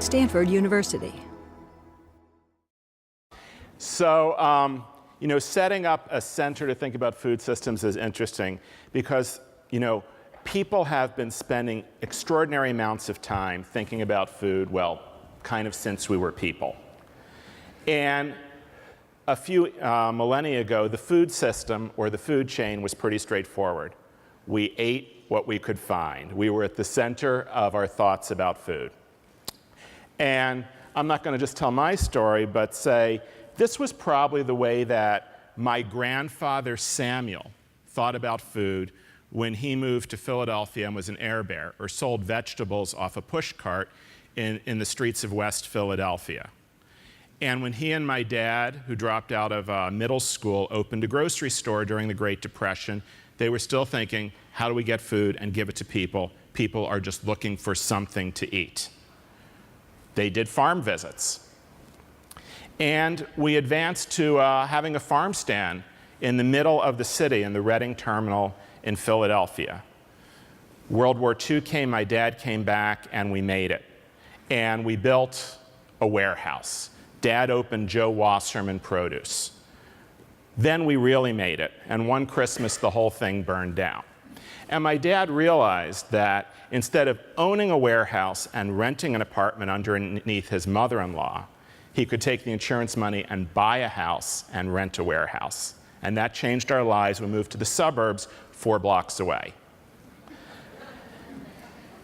Stanford University. So, setting up a center to think about food systems is interesting because, people have been spending extraordinary amounts of time thinking about food, well, kind of since we were people. And a few millennia ago, the food system or the food chain was pretty straightforward. We ate what we could find. We were at the center of our thoughts about food. And I'm not going to just tell my story, but say this was probably the way that my grandfather Samuel thought about food when he moved to Philadelphia and was an air bear or sold vegetables off a push cart in the streets of West Philadelphia. And when he and my dad, who dropped out of middle school, opened a grocery store during the Great Depression, they were still thinking, how do we get food and give it to people? People are just looking for something to eat. They did farm visits. And we advanced to having a farm stand in the middle of the city in the Reading Terminal in Philadelphia. World War II came, my dad came back, and we made it. And we built a warehouse. Dad opened Joe Wasserman Produce. Then we really made it, and one Christmas the whole thing burned down. And my dad realized that instead of owning a warehouse and renting an apartment underneath his mother-in-law, he could take the insurance money and buy a house and rent a warehouse. And that changed our lives. We moved to the suburbs 4 blocks away.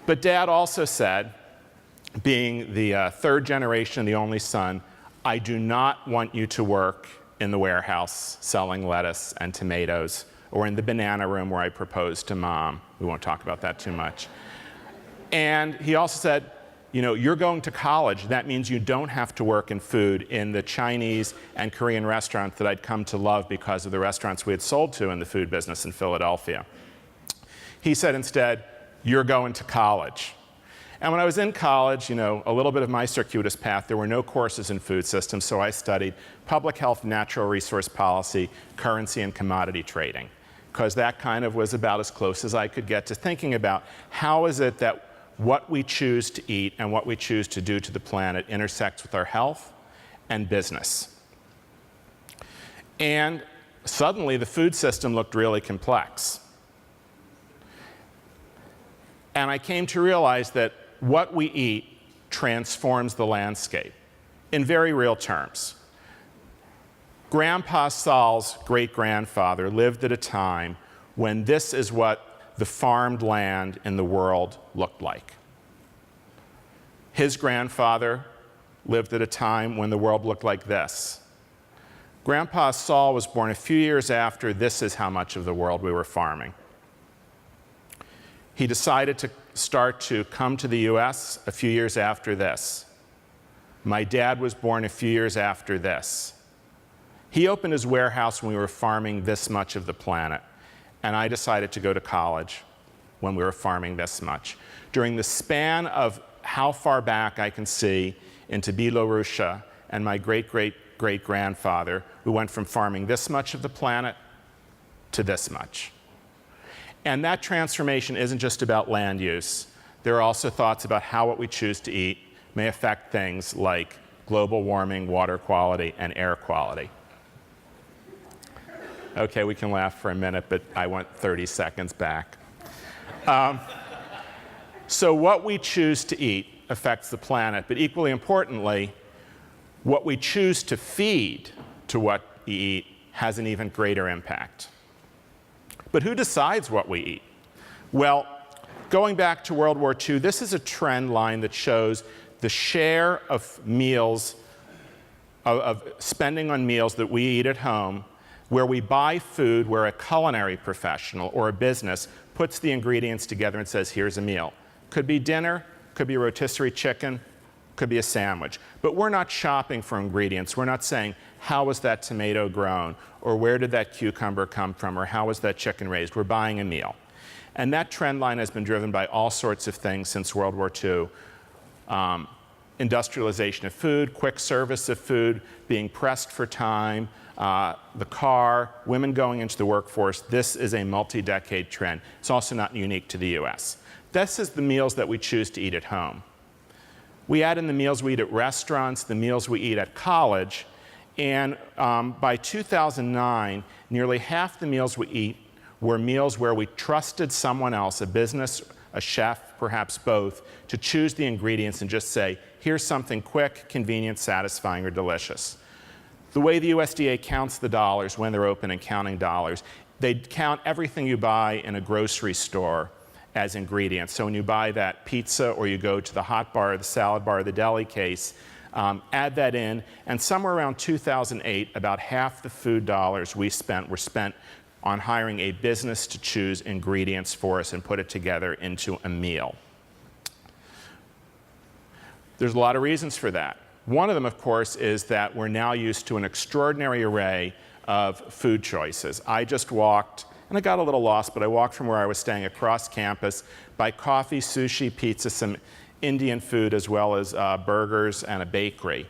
But Dad also said, being the third generation, the only son, I do not want you to work in the warehouse selling lettuce and tomatoes, or in the banana room where I proposed to Mom. We won't talk about that too much. And he also said, you're going to college. That means you don't have to work in food in the Chinese and Korean restaurants that I'd come to love because of the restaurants we had sold to in the food business in Philadelphia. He said instead, you're going to college. And when I was in college, a little bit of my circuitous path, there were no courses in food systems, so I studied public health, natural resource policy, currency, and commodity trading, because that kind of was about as close as I could get to thinking about how is it that what we choose to eat and what we choose to do to the planet intersects with our health and business. And suddenly, the food system looked really complex. And I came to realize that what we eat transforms the landscape in very real terms. Grandpa Sol's great-grandfather lived at a time when this is what the farmed land in the world looked like. His grandfather lived at a time when the world looked like this. Grandpa Sol was born a few years after this is how much of the world we were farming. He decided to start to come to the US a few years after this. My dad was born a few years after this. He opened his warehouse when we were farming this much of the planet, and I decided to go to college when we were farming this much. During the span of how far back I can see into Bielorussia and my great-great-great-grandfather, we went from farming this much of the planet to this much. And that transformation isn't just about land use. There are also thoughts about how what we choose to eat may affect things like global warming, water quality, and air quality. Okay, we can laugh for a minute, but I want 30 seconds back. So what we choose to eat affects the planet, but equally importantly, what we choose to feed to what we eat has an even greater impact. But who decides what we eat? Well, going back to World War II, this is a trend line that shows the share of meals, of spending on meals that we eat at home, where we buy food where a culinary professional or a business puts the ingredients together and says, here's a meal. Could be dinner, could be rotisserie chicken, could be a sandwich. But we're not shopping for ingredients. We're not saying, how was that tomato grown? Or where did that cucumber come from? Or how was that chicken raised? We're buying a meal. And that trend line has been driven by all sorts of things since World War II. Industrialization of food, quick service of food, being pressed for time, the car, women going into the workforce. This is a multi-decade trend. It's also not unique to the US. This is the meals that we choose to eat at home. We add in the meals we eat at restaurants, the meals we eat at college, and by 2009, nearly half the meals we eat were meals where we trusted someone else, a business, a chef, perhaps both, to choose the ingredients and just say, here's something quick, convenient, satisfying, or delicious. The way the USDA counts the dollars when they're open and counting dollars, they count everything you buy in a grocery store as ingredients. So when you buy that pizza or you go to the hot bar, the salad bar, the deli case, add that in, and somewhere around 2008, about half the food dollars we spent were spent on hiring a business to choose ingredients for us and put it together into a meal. There's a lot of reasons for that. One of them, of course, is that we're now used to an extraordinary array of food choices. I just walked, and I got a little lost, but I walked from where I was staying across campus by coffee, sushi, pizza, some Indian food, as well as burgers and a bakery.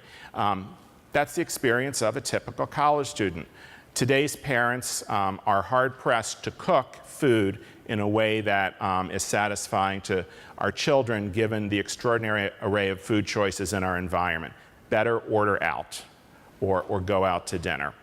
That's the experience of a typical college student. Today's parents are hard-pressed to cook food in a way that is satisfying to our children, given the extraordinary array of food choices in our environment. Better order out or go out to dinner.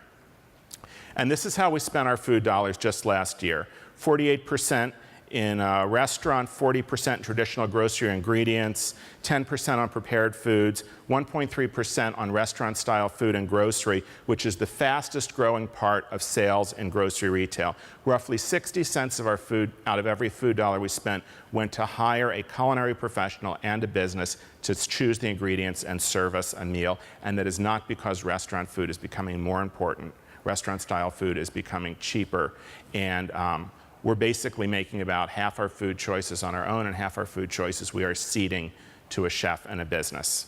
And this is how we spent our food dollars just last year. 48% in restaurant, 40% in traditional grocery ingredients, 10% on prepared foods, 1.3% on restaurant-style food and grocery, which is the fastest growing part of sales in grocery retail. Roughly 60 cents of our food, out of every food dollar we spent, went to hire a culinary professional and a business to choose the ingredients and serve us a meal. And that is not because restaurant food is becoming more important. Restaurant-style food is becoming cheaper, and we're basically making about half our food choices on our own and half our food choices we are ceding to a chef and a business.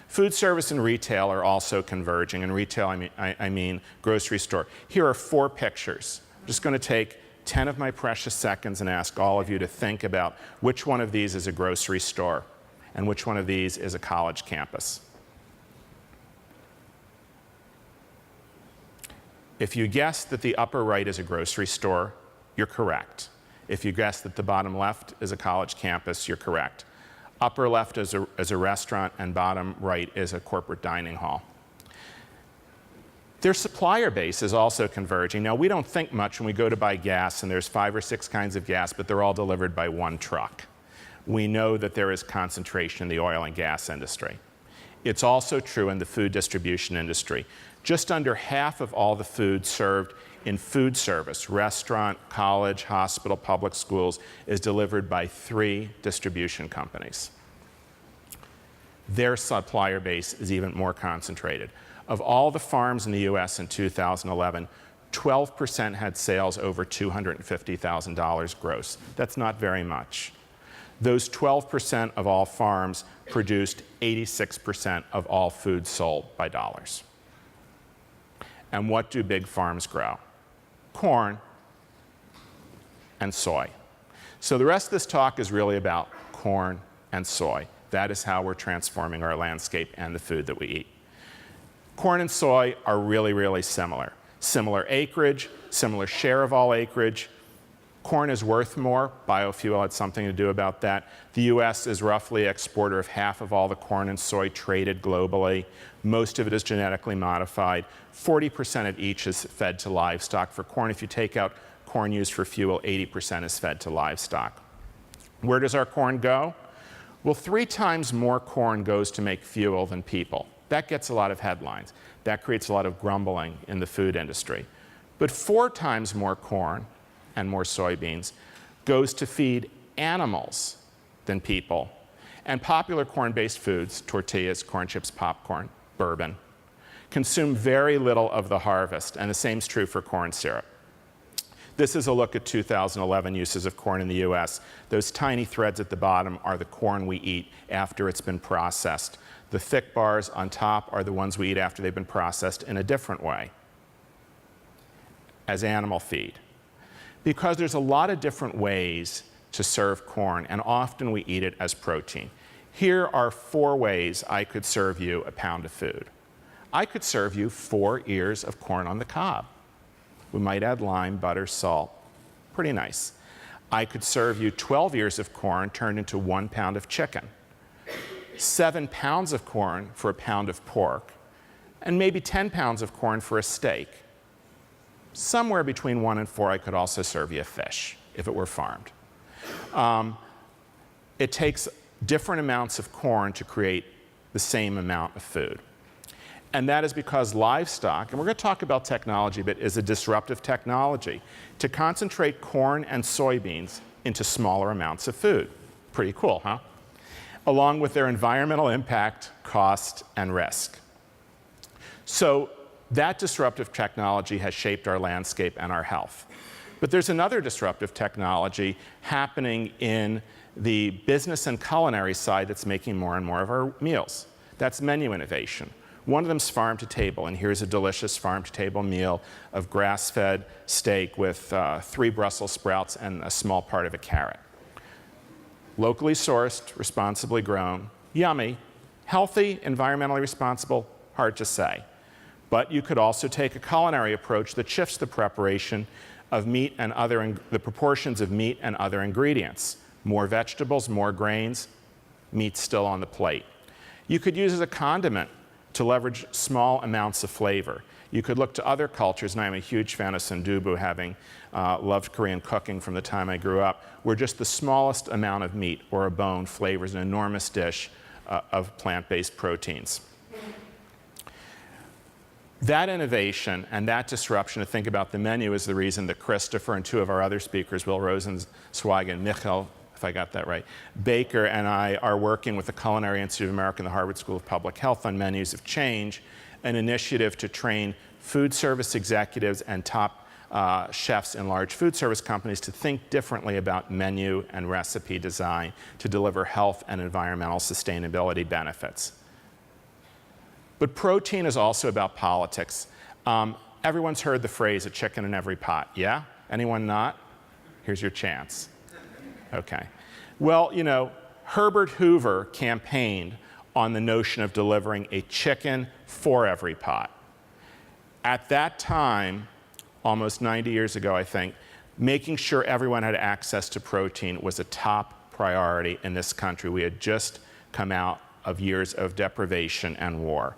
Food service and retail are also converging. In retail, I mean grocery store. Here are 4 pictures. I'm just going to take 10 of my precious seconds and ask all of you to think about which one of these is a grocery store and which one of these is a college campus. If you guess that the upper right is a grocery store, you're correct. If you guess that the bottom left is a college campus, you're correct. Upper left is a restaurant, and bottom right is a corporate dining hall. Their supplier base is also converging. Now, we don't think much when we go to buy gas, and there's 5 or 6 kinds of gas, but they're all delivered by one truck. We know that there is concentration in the oil and gas industry. It's also true in the food distribution industry. Just under half of all the food served in food service, restaurant, college, hospital, public schools, is delivered by 3 distribution companies. Their supplier base is even more concentrated. Of all the farms in the US in 2011, 12% had sales over $250,000 gross. That's not very much. Those 12% of all farms produced 86% of all food sold by dollars. And what do big farms grow? Corn and soy. So the rest of this talk is really about corn and soy. That is how we're transforming our landscape and the food that we eat. Corn and soy are really, really similar. Similar acreage, similar share of all acreage. Corn is worth more. Biofuel had something to do about that. The US is roughly exporter of half of all the corn and soy traded globally. Most of it is genetically modified. 40% of each is fed to livestock. For corn, if you take out corn used for fuel, 80% is fed to livestock. Where does our corn go? Well, 3 times more corn goes to make fuel than people. That gets a lot of headlines. That creates a lot of grumbling in the food industry. But 4 times more corn and more soybeans goes to feed animals than people. And popular corn-based foods, tortillas, corn chips, popcorn, bourbon, consume very little of the harvest, and the same is true for corn syrup. This is a look at 2011 uses of corn in the US. Those tiny threads at the bottom are the corn we eat after it's been processed. The thick bars on top are the ones we eat after they've been processed in a different way, as animal feed. Because there's a lot of different ways to serve corn, and often we eat it as protein. Here are 4 ways I could serve you a pound of food. I could serve you 4 ears of corn on the cob. We might add lime, butter, salt. Pretty nice. I could serve you 12 ears of corn turned into 1 pound of chicken. 7 pounds of corn for a pound of pork, and maybe 10 pounds of corn for a steak. Somewhere between 1 and 4, I could also serve you a fish if it were farmed. It takes different amounts of corn to create the same amount of food. And that is because livestock, and we're going to talk about technology, but is a disruptive technology to concentrate corn and soybeans into smaller amounts of food. Pretty cool, huh? Along with their environmental impact, cost, and risk. So that disruptive technology has shaped our landscape and our health. But there's another disruptive technology happening in the business and culinary side that's making more and more of our meals. That's menu innovation. One of them is farm to table, and here's a delicious farm to table meal of grass-fed steak with 3 Brussels sprouts and a small part of a carrot. Locally sourced, responsibly grown, yummy, healthy, environmentally responsible, hard to say. But you could also take a culinary approach that shifts the preparation of meat and the proportions of meat and other ingredients. More vegetables, more grains, meat still on the plate. You could use as a condiment to leverage small amounts of flavor. You could look to other cultures, and I'm a huge fan of sundubu, having loved Korean cooking from the time I grew up, where just the smallest amount of meat or a bone flavors an enormous dish of plant-based proteins. That innovation and that disruption to think about the menu is the reason that Christopher and 2 of our other speakers, Will Rosenzweig and Michael, if I got that right, Baker and I are working with the Culinary Institute of America and the Harvard School of Public Health on Menus of Change, an initiative to train food service executives and top chefs in large food service companies to think differently about menu and recipe design to deliver health and environmental sustainability benefits. But protein is also about politics. Everyone's heard the phrase, a chicken in every pot, yeah? Anyone not? Here's your chance. Okay. Well, you know, Herbert Hoover campaigned on the notion of delivering a chicken for every pot. At that time, almost 90 years ago, I think, making sure everyone had access to protein was a top priority in this country. We had just come out of years of deprivation and war.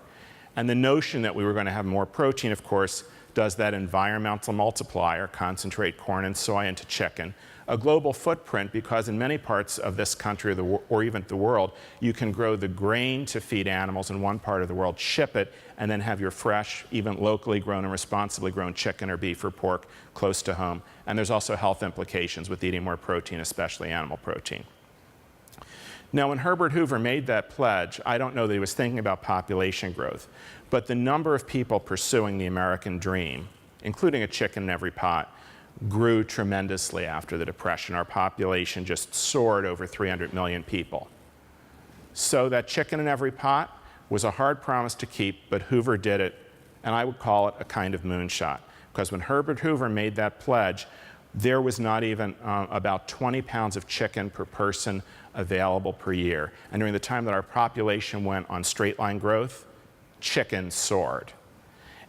And the notion that we were going to have more protein, of course, does that environmental multiplier, concentrate corn and soy into chicken, a global footprint, because in many parts of this country or even the world, you can grow the grain to feed animals in one part of the world, ship it, and then have your fresh, even locally grown and responsibly grown chicken or beef or pork close to home. And there's also health implications with eating more protein, especially animal protein. Now, when Herbert Hoover made that pledge, I don't know that he was thinking about population growth, but the number of people pursuing the American dream, including a chicken in every pot, grew tremendously after the Depression. Our population just soared over 300 million people. So that chicken in every pot was a hard promise to keep, but Hoover did it, and I would call it a kind of moonshot. Because when Herbert Hoover made that pledge, there was not even about 20 pounds of chicken per person available per year. And during the time that our population went on straight line growth, chicken soared.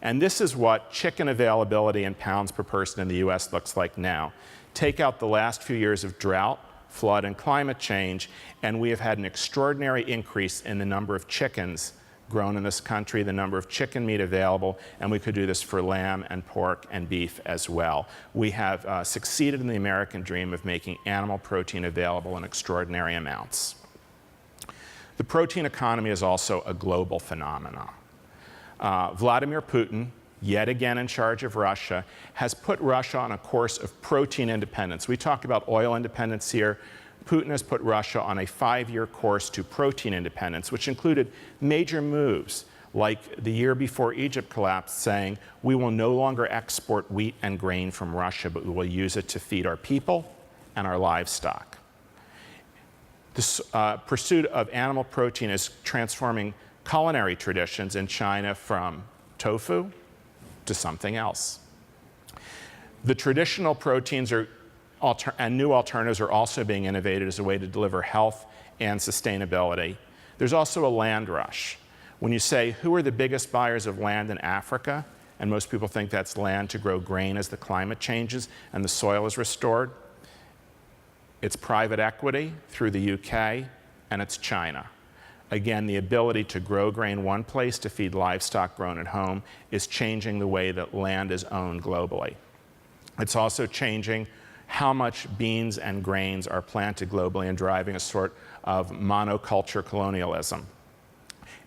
And this is what chicken availability in pounds per person in the US looks like now. Take out the last few years of drought, flood, and climate change, and we have had an extraordinary increase in the number of chickens grown in this country, the number of chicken meat available, and we could do this for lamb and pork and beef as well. We have succeeded in the American dream of making animal protein available in extraordinary amounts. The protein economy is also a global phenomenon. Vladimir Putin, yet again in charge of Russia, has put Russia on a course of protein independence. We talk about oil independence here. Putin has put Russia on a 5-year course to protein independence, which included major moves, like the year before Egypt collapsed, saying, we will no longer export wheat and grain from Russia, but we will use it to feed our people and our livestock. This pursuit of animal protein is transforming culinary traditions in China from tofu to something else. The traditional proteins and new alternatives are also being innovated as a way to deliver health and sustainability. There's also a land rush. When you say, who are the biggest buyers of land in Africa, and most people think that's land to grow grain as the climate changes and the soil is restored, it's private equity through the UK, and it's China. Again, the ability to grow grain one place to feed livestock grown at home is changing the way that land is owned globally. It's also changing how much beans and grains are planted globally and driving a sort of monoculture colonialism.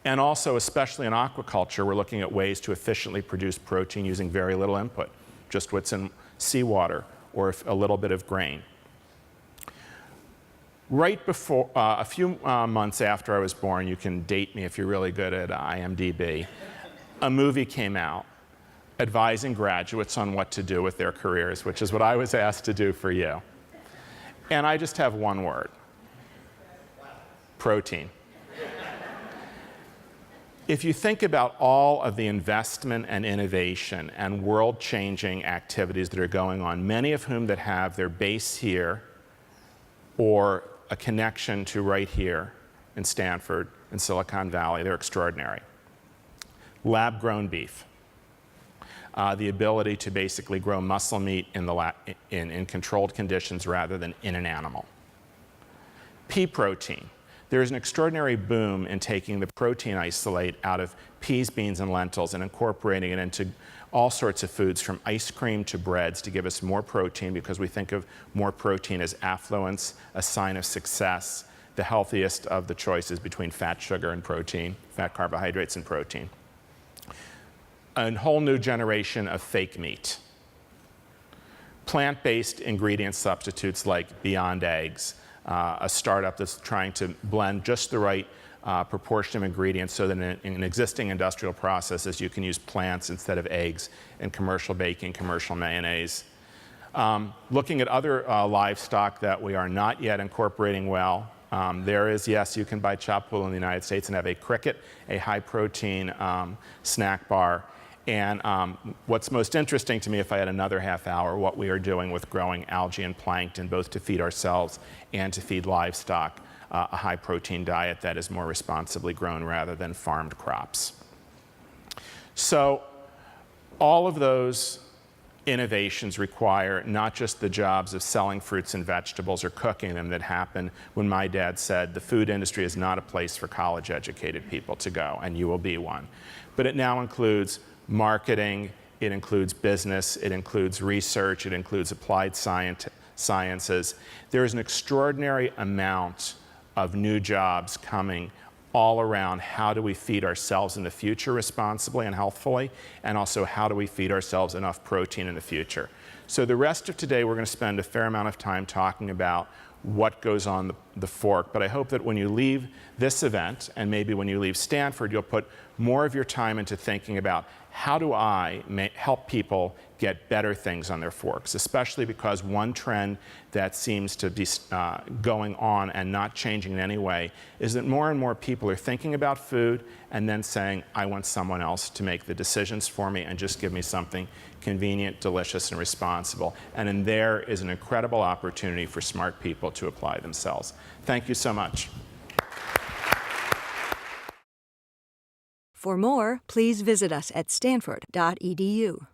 And also, especially in aquaculture, we're looking at ways to efficiently produce protein using very little input, just what's in seawater or a little bit of grain. Right before, a few months after I was born, you can date me if you're really good at IMDb, a movie came out advising graduates on what to do with their careers, which is what I was asked to do for you. And I just have one word: protein. If you think about all of the investment and innovation and world-changing activities that are going on, many of whom that have their base here or a connection to right here in Stanford, in Silicon Valley, they're extraordinary. Lab-grown beef. The ability to basically grow muscle meat in controlled conditions rather than in an animal. Pea protein. There is an extraordinary boom in taking the protein isolate out of peas, beans, and lentils and incorporating it into all sorts of foods, from ice cream to breads, to give us more protein, because we think of more protein as affluence, a sign of success, the healthiest of the choices between fat, sugar, and protein, fat, carbohydrates, and protein. A whole new generation of fake meat. Plant-based ingredient substitutes like Beyond Eggs, a startup that's trying to blend just the right proportion of ingredients so that in existing industrial processes you can use plants instead of eggs in commercial baking, commercial mayonnaise. Looking at other livestock that we are not yet incorporating well, there is, yes, you can buy chopped wool in the United States and have a cricket, a high-protein snack bar. And what's most interesting to me, if I had another half hour, what we are doing with growing algae and plankton, both to feed ourselves and to feed livestock, a high-protein diet that is more responsibly grown rather than farmed crops. So all of those innovations require not just the jobs of selling fruits and vegetables or cooking them that happened when my dad said the food industry is not a place for college-educated people to go, and you will be one. But it now includes marketing, it includes business, it includes research, it includes applied sciences. There is an extraordinary amount of new jobs coming all around how do we feed ourselves in the future responsibly and healthfully, and also how do we feed ourselves enough protein in the future. So the rest of today we're going to spend a fair amount of time talking about what goes on the fork, but I hope that when you leave this event, and maybe when you leave Stanford, you'll put more of your time into thinking about how do I help people get better things on their forks, especially because one trend that seems to be going on and not changing in any way is that more and more people are thinking about food and then saying, I want someone else to make the decisions for me and just give me something convenient, delicious, and responsible. And in there is an incredible opportunity for smart people to apply themselves. Thank you so much. For more, please visit us at stanford.edu.